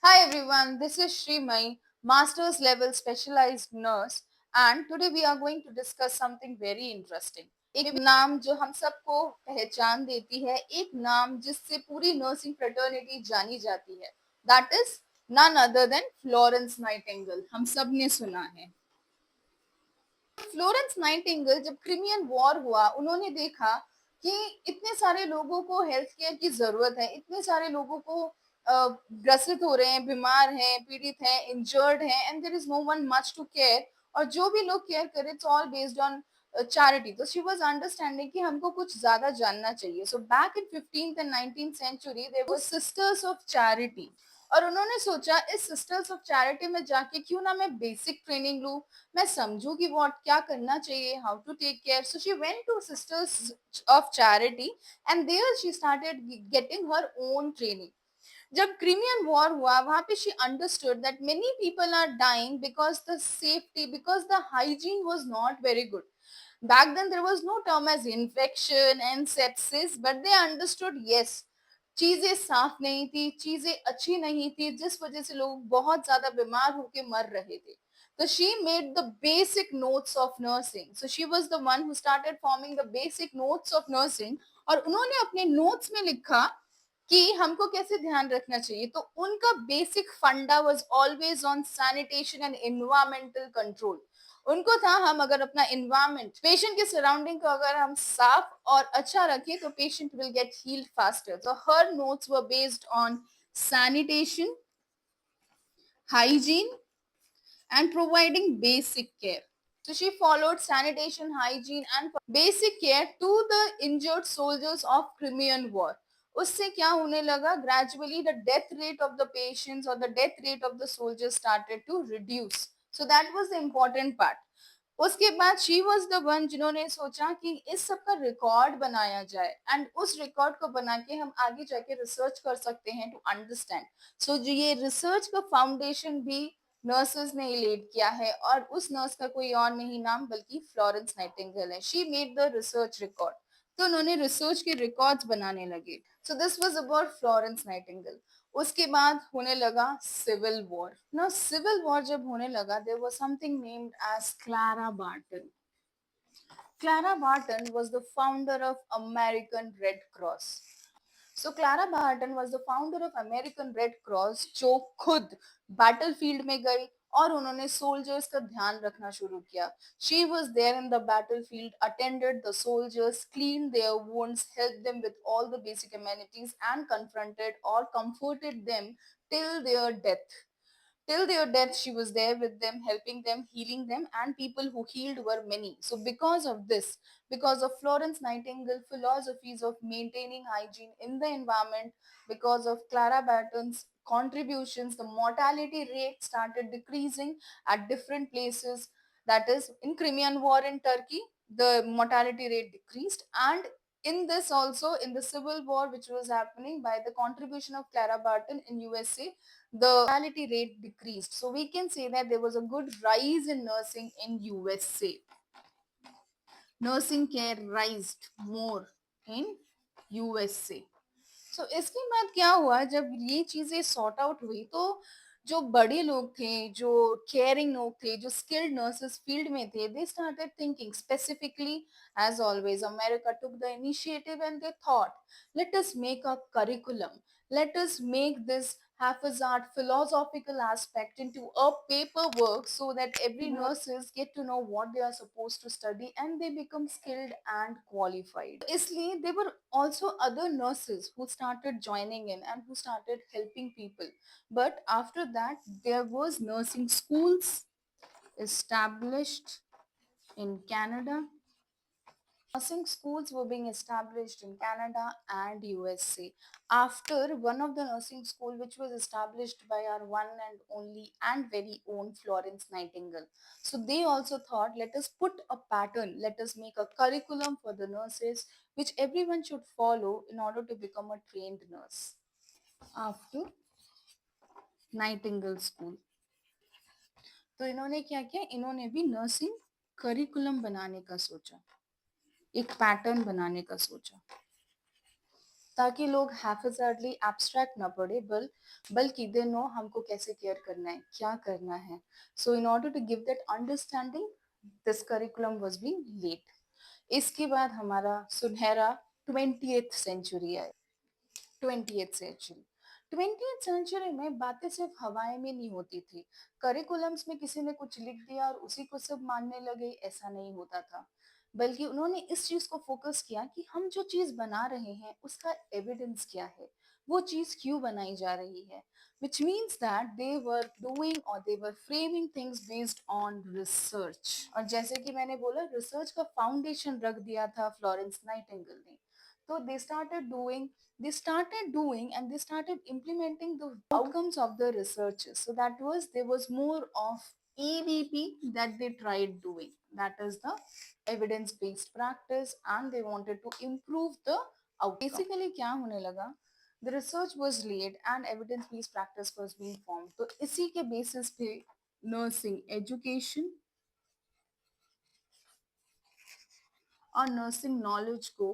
Hi everyone, this is Srimay, master's level specialized nurse, and today we are going to discuss something very interesting. एक नाम जो हम सबको पहचान देती है, एक नाम जिससे पूरी नर्सिंग फ्रेटर्निटी जानी जाती है. That is none other than Florence Nightingale. हम सब ने सुना है. फ्लोरेंस नाइटिंगेल जब क्रिमियन वॉर हुआ, उन्होंने देखा कि इतने सारे लोगों को हेल्थ केयर की जरूरत है, इतने सारे लोगों को ग्रसित हो रहे हैं, बीमार हैं, पीड़ित हैं, इंजर्ड हैं, and there is no one much to care. और जो भी लोग केयर करे, it's all based on charity. तो शी वाज अंडरस्टैंडिंग कि हमको कुछ ज्यादा जानना चाहिए. So back in 15th and 19th century there were sisters of charity. और उन्होंने सोचा इस सिस्टर्स ऑफ चैरिटी में जाके क्यों ना मैं बेसिक ट्रेनिंग लूं, मैं समझू कि व्हाट क्या करना चाहिए, how to take care. So she went to sisters of charity and there she started getting her own training. जब क्रिमियन वॉर हुआ, वहां पे she understood that many people are dying because the safety, because the hygiene was not very good. Back then there was no term as infection and sepsis, but they understood, yes, चीजें साफ नहीं थी, चीजें अच्छी नहीं थी, जिस वजह से लोग बहुत ज्यादा बीमार होके मर रहे थे. तो she made the basic notes of nursing. So she was the one who started forming the basic notes of nursing. और उन्होंने अपने नोट्स में लिखा कि हमको कैसे ध्यान रखना चाहिए. तो उनका बेसिक फंडा was always on sanitation and environmental control. उनको था हम अगर अपना एनवायरमेंट, पेशेंट के सराउंडिंग को अगर हम साफ और अच्छा रखें तो patient will get healed faster. तो her notes were based on sanitation, hygiene, and providing basic care. So she followed sanitation, hygiene, and basic care to the injured soldiers of Crimean War. उससे क्या होने लगा, gradually the death rate of the patients or the death rate of the soldiers started to reduce. So that was the important part. उसके बाद she was the one जिन्होंने सोचा कि इस सब का रिकॉर्ड बनाया जाए, एंड उस रिकॉर्ड को बना के हम आगे जाके रिसर्च कर सकते हैं टू अंडरस्टैंड. सो जो ये रिसर्च का फाउंडेशन भी नर्सेस ने लेड किया है, और उस नर्स का कोई और नहीं नाम बल्कि फ्लोरेंस नाइटिंगेल है. She made the research record. तो उन्होंने रिसर्च के रिकॉर्ड्स बनाने लगे. So this was about Florence Nightingale. उसके बाद होने लगा सिविल वॉर. ना सिविल वॉर जब होने लगा, there was something named as Clara Barton. Clara Barton was the founder of American Red Cross. So Clara Barton was the founder of American Red Cross, जो खुद battlefield में गई और उन्होंने soldiers का ध्यान रखना शुरू किया. She was there in the battlefield, attended the soldiers, cleaned their wounds, helped them with all the basic amenities, and confronted or comforted them till their death. Till their death, she was there with them, helping them, healing them, and people who healed were many. So, because of this, because of Florence Nightingale philosophies of maintaining hygiene in the environment, because of Clara Barton's contributions, the mortality rate started decreasing at different places. That is, in Crimean War in Turkey, the mortality rate decreased, and in this also, in the civil war which was happening, by the contribution of Clara Barton in USA, the mortality rate decreased. So we can say that there was a good rise in nursing in USA. Nursing care rised more in USA. सो इसके बाद क्या हुआ, जब ये चीजें sort out हुई, तो जो बड़े लोग थे, जो केयरिंग लोग थे, जो स्किल्ड नर्सेस फील्ड में थे, they started thinking specifically. As always America took the initiative and they thought, let us make a curriculum, let us make this haphazard philosophical aspect into a paperwork so that every nurses get to know what they are supposed to study and they become skilled and qualified. Isliye there were also other nurses who started joining in and who started helping people. But after that, there was nursing schools established in Canada. Nursing schools were being established in Canada and USA after one of the nursing school which was established by our one and only and very own Florence Nightingale. So they also thought, let us put a pattern, let us make a curriculum for the nurses which everyone should follow in order to become a trained nurse. After Nightingale School, तो इन्होंने क्या किया, इन्होंने भी nursing curriculum बनाने का सोचा, एक पैटर्न बनाने का सोचा. ताकि लोग हैफेजर्डली एब्स्ट्रैक्ट ना पड़े बल्कि दे नो हमको कैसे केयर करना है, क्या करना है. So in order to give that understanding, this curriculum was being laid. इसके बाद हमारा सुनहरा 20th सेंचुरी आया. 20th century. 20th सेंचुरी में बातें सिर्फ हवाएं में नहीं होती थी. करिकुलम्स में किसी ने कुछ लिख दिया और उसी को सब मानने लगे, ऐसा नहीं होता था. बल्कि उन्होंने इस चीज को फोकस किया कि हम जो चीज बना रहे हैं उसका एविडेंस क्या है, वो चीज क्यों बनाई जा रही है. Which means that they were doing और they were framing things based on research. और जैसे कि मैंने बोला, रिसर्च का फाउंडेशन रख दिया था फ्लोरेंस नाइटिंगेल ने. तो they started doing and they started implementing the outcomes of the researches. So that was there was more of EVP that they tried doing. That is the evidence based practice, and they wanted to improve the outcome. Basically क्या होने लगा, the research was laid and evidence based practice was being formed. तो इसी के basis पे nursing education और nursing knowledge को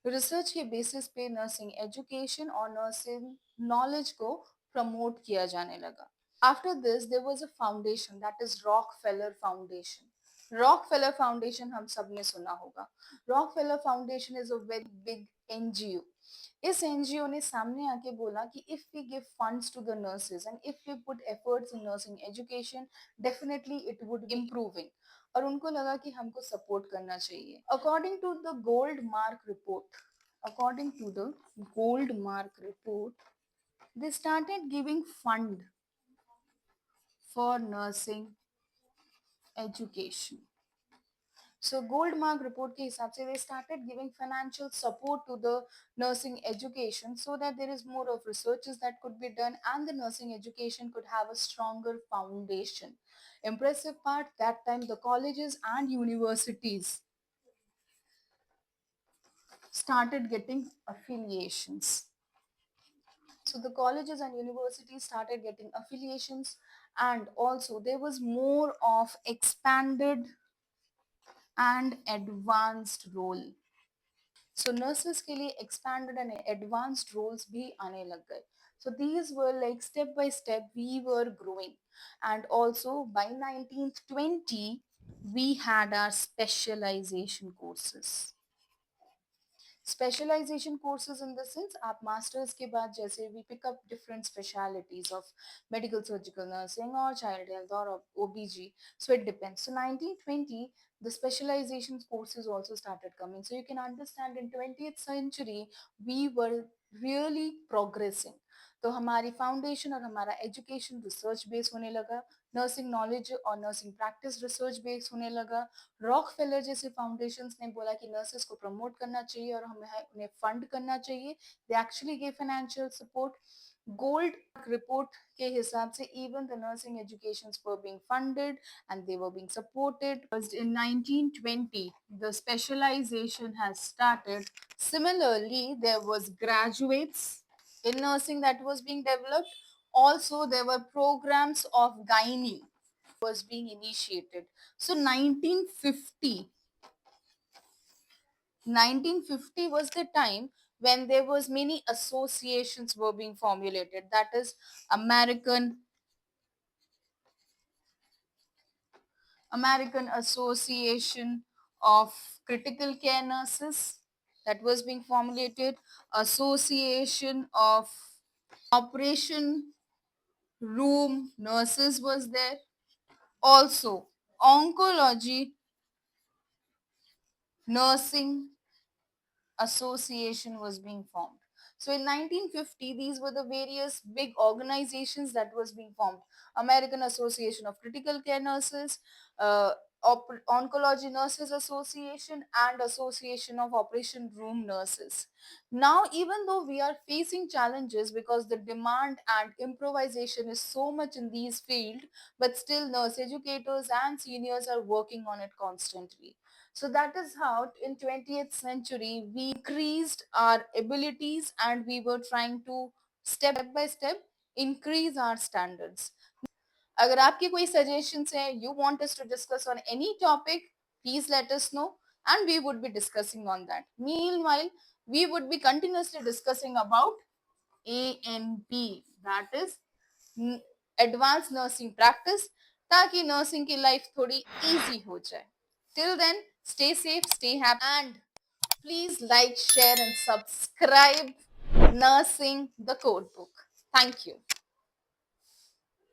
research के बेसिस पे नर्सिंग एजुकेशन और नर्सिंग नॉलेज को प्रमोट किया जाने लगा. After this there was a foundation, that is Rockefeller foundation. Rockefeller foundation हम सब ने सुना होगा. Rockefeller foundation is a very big NGO. इस एनजीओ ने सामने आके बोला कि if we give funds to the nurses and if we put efforts in nursing education, definitely it would be improving. और उनको लगा कि हमको सपोर्ट करना चाहिए. According to the gold mark report, they started giving fund for nursing education. So gold mark report के हिसाब से they started giving financial support to the nursing education so that there is more of researches that could be done and the nursing education could have a stronger foundation. Impressive part, that time the colleges and universities started getting affiliations. So the colleges and universities started getting affiliations, and also there was more of expanded and advanced role. So nurses के लिए expanded and advanced roles भी आने लग गए. So these were like step by step we were growing. And also by 1920 we had our specialization courses. Specialization courses in the sense, आप masters के बाद जैसे we pick up different specialities of medical surgical nursing और child health और OBG. So it depends. So 1920 the specialization courses also started coming. So you can understand in 20th century we were really progressing. तो हमारी foundation और हमारा education research base होने लगा. Nursing knowledge और nursing practice research base होने लगा. Rockefeller जैसे फाउंडेशंस ने बोला कि नर्सेस को प्रमोट करना चाहिए और हमें उन्हें फंड करना चाहिए. They actually give financial support. Gold report के हिसाब से even the nursing educations were being funded and they were being supported. In 1920 the specialization has started. Similarly there was graduates in nursing that was being developed. Also there were programs of gynae was being initiated. So 1950 was the time when there was many associations were being formulated. That is American Association of Critical Care Nurses that was being formulated. Association of Operation Room Nurses was there. Also Oncology Nursing Association was being formed. So in 1950, these were the various big organizations that was being formed. American Association of Critical Care Nurses, uh, Oncology Nurses Association, and Association of Operation Room Nurses. Now, even though we are facing challenges because the demand and improvisation is so much in these fields, but still nurse educators and seniors are working on it constantly. So that is how in 20th century we increased our abilities and we were trying to step by step increase our standards. अगर आपके कोई suggestions हैं, you want us to discuss on any topic, please let us know. and we would be discussing on that. Meanwhile, we would be continuously discussing about ANP, that is advance nursing practice, ताकि nursing की life थोड़ी easy हो जाए. Till then, stay safe, stay happy, and please like, share and subscribe Nursing the Code Book. Thank you.